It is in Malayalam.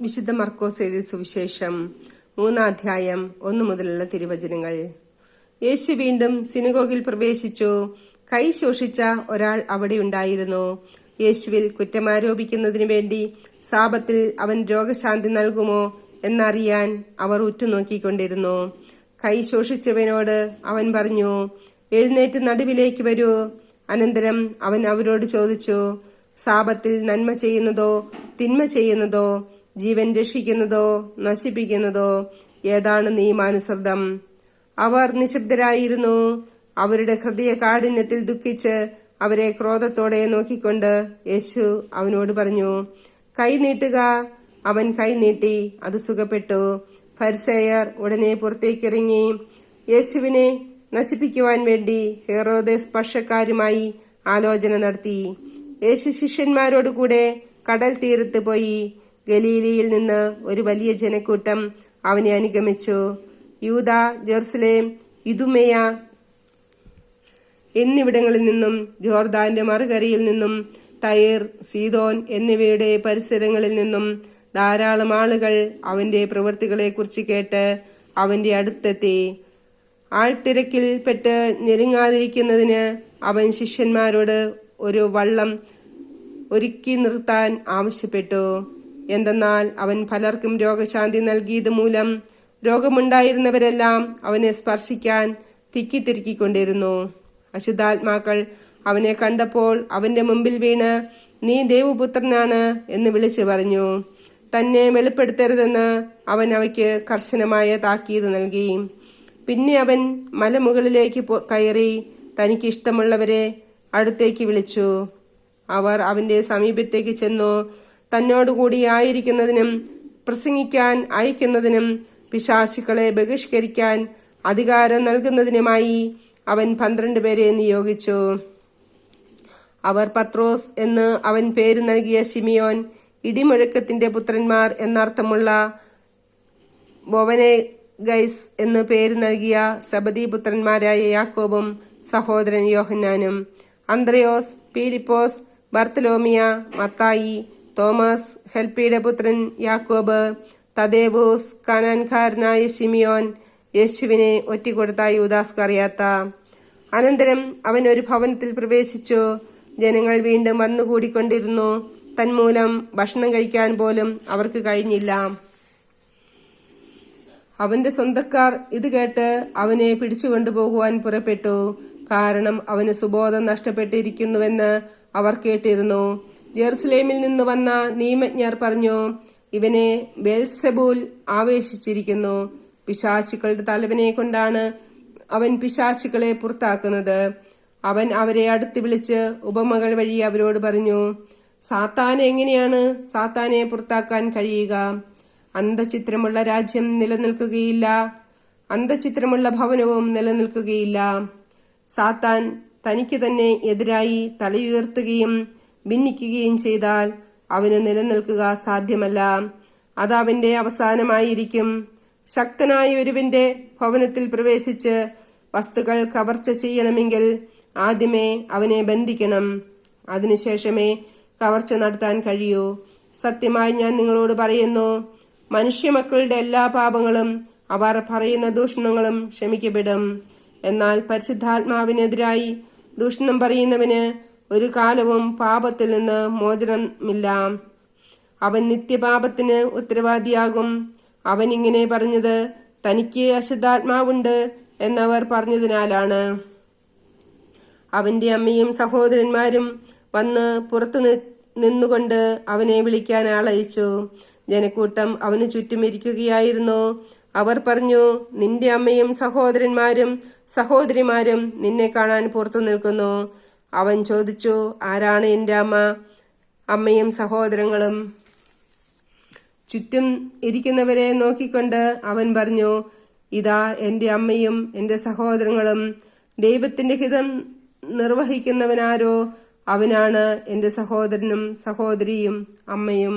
വിശുദ്ധ മർക്കോസ് എഴുതിയ സുവിശേഷം 3-ാം അധ്യായം 1 മുതലുള്ള തിരുവചനങ്ങൾ. യേശു വീണ്ടും സിനഗോഗിൽ പ്രവേശിച്ചു. കൈ ശോഷിച്ച ഒരാൾ അവിടെ ഉണ്ടായിരുന്നു. യേശുവിൽ കുറ്റമാരോപിക്കുന്നതിനു വേണ്ടി സാബത്തിൽ അവൻ രോഗശാന്തി നൽകുമോ എന്നറിയാൻ അവർ ഉറ്റുനോക്കിക്കൊണ്ടിരുന്നു. കൈ ശോഷിച്ചവനോട് അവൻ പറഞ്ഞു, എഴുന്നേറ്റ് നടുവിലേക്ക് വരൂ. അനന്തരം അവൻ അവരോട് ചോദിച്ചു, സാബത്തിൽ നന്മ ചെയ്യുന്നതോ തിന്മ ചെയ്യുന്നതോ, ജീവൻ രക്ഷിക്കുന്നതോ നശിപ്പിക്കുന്നതോ ഏതാണ് നിയമാനുസൃതം? അവർ നിശബ്ദരായിരുന്നു. അവരുടെ ഹൃദയ കാഠിന്യത്തിൽ ദുഃഖിച്ച് അവരെ ക്രോധത്തോടെ നോക്കിക്കൊണ്ട് യേശു അവനോട് പറഞ്ഞു, കൈ നീട്ടുക. അവൻ കൈ നീട്ടി, അത് സുഖപ്പെട്ടു. ഫരിസേയർ ഉടനെ പുറത്തേക്കിറങ്ങി യേശുവിനെ നശിപ്പിക്കുവാൻ വേണ്ടി ഹെറോദേസ് പക്ഷക്കാരുമായി ആലോചന നടത്തി. യേശു ശിഷ്യന്മാരോടുകൂടെ കടൽ തീരത്ത് പോയി. ഗലീലയിൽ നിന്ന് ഒരു വലിയ ജനക്കൂട്ടം അവനെ അനുഗമിച്ചു. യൂദ, ജെറുസലേം, ഇദുമേയ എന്നിവിടങ്ങളിൽ നിന്നും, ജോർദാന്റെ മറുകരയിൽ നിന്നും, ടയർ, സീദോൻ എന്നിവയുടെ പരിസരങ്ങളിൽ നിന്നും ധാരാളം ആളുകൾ അവന്റെ പ്രവൃത്തികളെക്കുറിച്ച് കേട്ട് അവന്റെ അടുത്തെത്തി. ആൾത്തിരക്കിൽ പെട്ട് ഞെരുങ്ങാതിരിക്കുന്നതിന് അവൻ ശിഷ്യന്മാരോട് ഒരു വള്ളം ഒരുക്കി നിർത്താൻ ആവശ്യപ്പെട്ടു. എന്തെന്നാൽ അവൻ പലർക്കും രോഗശാന്തി നൽകിയത് മൂലം രോഗമുണ്ടായിരുന്നവരെല്ലാം അവനെ സ്പർശിക്കാൻ തിക്കിത്തിരിക്കൊണ്ടിരുന്നു. അശുദ്ധാത്മാക്കൾ അവനെ കണ്ടപ്പോൾ അവന്റെ മുമ്പിൽ വീണ്, നീ ദൈവപുത്രനാണ് എന്ന് വിളിച്ചു പറഞ്ഞു. തന്നെ വെളിപ്പെടുത്തരുതെന്ന് അവൻ അവയ്ക്ക് കർശനമായ താക്കീത് നൽകി. പിന്നെ അവൻ മലമുകളിലേക്ക് കയറി തനിക്ക് ഇഷ്ടമുള്ളവരെ അടുത്തേക്ക് വിളിച്ചു. അവർ അവന്റെ സമീപത്തേക്ക് ചെന്നു. തന്നോടുകൂടി ആയിരിക്കുന്നതിനും പ്രസംഗിക്കാൻ അയക്കുന്നതിനും പിശാചുക്കളെ ബഹിഷ്കരിക്കാൻ അധികാരം നൽകുന്നതിനുമായി അവൻ 12 പേരെ നിയോഗിച്ചു. അവർ പത്രോസ് എന്ന് അവൻ പേര് നൽകിയ ശിമിയോൻ, ഇടിമുഴക്കത്തിന്റെ പുത്രന്മാർ എന്നർത്ഥമുള്ള ബൊവനെഗൈസ് എന്ന് പേര് നൽകിയ സബദി പുത്രന്മാരായ യാക്കോബും സഹോദരൻ യോഹന്നാനും, അന്ത്രയോസ്, പീലിപ്പോസ്, ബർത്തലോമിയ, മത്തായി, തോമസ്, ഹെൽപ്പിയുടെ പുത്രൻ യാക്കോബ്, തദേവൂസ്, കാനാൻകാരനായ ശിമിയോൻ, യേശുവിനെ ഒറ്റിക്കൊടുത്ത യൂദാസ്കറിയാത്ത. അനന്തരം അവൻ ഒരു ഭവനത്തിൽ പ്രവേശിച്ചു. ജനങ്ങൾ വീണ്ടും വന്നുകൂടിക്കൊണ്ടിരുന്നു. തന്മൂലം ഭക്ഷണം കഴിക്കാൻ പോലും അവർക്ക് കഴിഞ്ഞില്ല. അവന്റെ സ്വന്തക്കാർ ഇത് കേട്ട് അവനെ പിടിച്ചുകൊണ്ടുപോകുവാൻ പുറപ്പെട്ടു. കാരണം അവന് സുബോധം നഷ്ടപ്പെട്ടിരിക്കുന്നുവെന്ന് അവർ കേട്ടിരുന്നു. ജെറുസലേമിൽ നിന്ന് വന്ന നിയമജ്ഞർ പറഞ്ഞു, ഇവനെ ബെൽസെബൂൽ ആവേശിച്ചിരിക്കുന്നു. പിശാചുക്കളുടെ തലവനെ കൊണ്ടാണ് അവൻ പിശാചുക്കളെ പുറത്താക്കുന്നത്. അവൻ അവരെ അടുത്ത് വിളിച്ച് ഉപമകൾ വഴി അവരോട് പറഞ്ഞു, സാത്താനെ എങ്ങനെയാണ് സാത്താനെ പുറത്താക്കാൻ കഴിയുക? അന്തചിത്രമുള്ള രാജ്യം നിലനിൽക്കുകയില്ല, അന്തചിത്രമുള്ള ഭവനവും നിലനിൽക്കുകയില്ല. സാത്താൻ തനിക്ക് തന്നെ എതിരായി തലയുയർത്തുകയും ഭിന്നിക്കുകയും ചെയ്താൽ അവന് നിലനിൽക്കുക സാധ്യമല്ല. അത് അവന്റെ അവസാനമായിരിക്കും. ശക്തനായ ഒരുവന്റെ ഭവനത്തിൽ പ്രവേശിച്ച് വസ്തുക്കൾ കവർച്ച ചെയ്യണമെങ്കിൽ ആദ്യമേ അവനെ ബന്ധിക്കണം. അതിനുശേഷമേ കവർച്ച നടത്താൻ കഴിയൂ. സത്യമായി ഞാൻ നിങ്ങളോട് പറയുന്നു, മനുഷ്യമക്കളുടെ എല്ലാ പാപങ്ങളും അവർ പറയുന്ന ദൂഷണങ്ങളും ക്ഷമിക്കപ്പെടും. എന്നാൽ പരിശുദ്ധാത്മാവിനെതിരായി ദൂഷണം പറയുന്നവന് ഒരു കാലവും പാപത്തിൽ നിന്ന് മോചനമില്ല. അവൻ നിത്യപാപത്തിന് ഉത്തരവാദിയാകും. അവൻ ഇങ്ങനെ പറഞ്ഞത് തനിക്ക് അശുദ്ധാത്മാവുണ്ട് എന്നവർ പറഞ്ഞതിനാലാണ്. അവന്റെ അമ്മയും സഹോദരന്മാരും വന്ന് പുറത്തു നിന്നുകൊണ്ട് അവനെ വിളിക്കാൻ ആളയച്ചു. ജനക്കൂട്ടം അവന് ചുറ്റും ഇരിക്കുകയായിരുന്നു. അവർ പറഞ്ഞു, നിന്റെ അമ്മയും സഹോദരന്മാരും സഹോദരിമാരും നിന്നെ കാണാൻ പുറത്തു നിൽക്കുന്നു. അവൻ ചോദിച്ചു, ആരാണ് എന്റെ അമ്മയും സഹോദരങ്ങളും? ചുറ്റും ഇരിക്കുന്നവരെ നോക്കിക്കൊണ്ട് അവൻ പറഞ്ഞു, ഇതാ എന്റെ അമ്മയും എന്റെ സഹോദരങ്ങളും. ദൈവത്തിന്റെ ഹിതം നിർവഹിക്കുന്നവനാരോ അവനാണ് എന്റെ സഹോദരനും സഹോദരിയും അമ്മയും.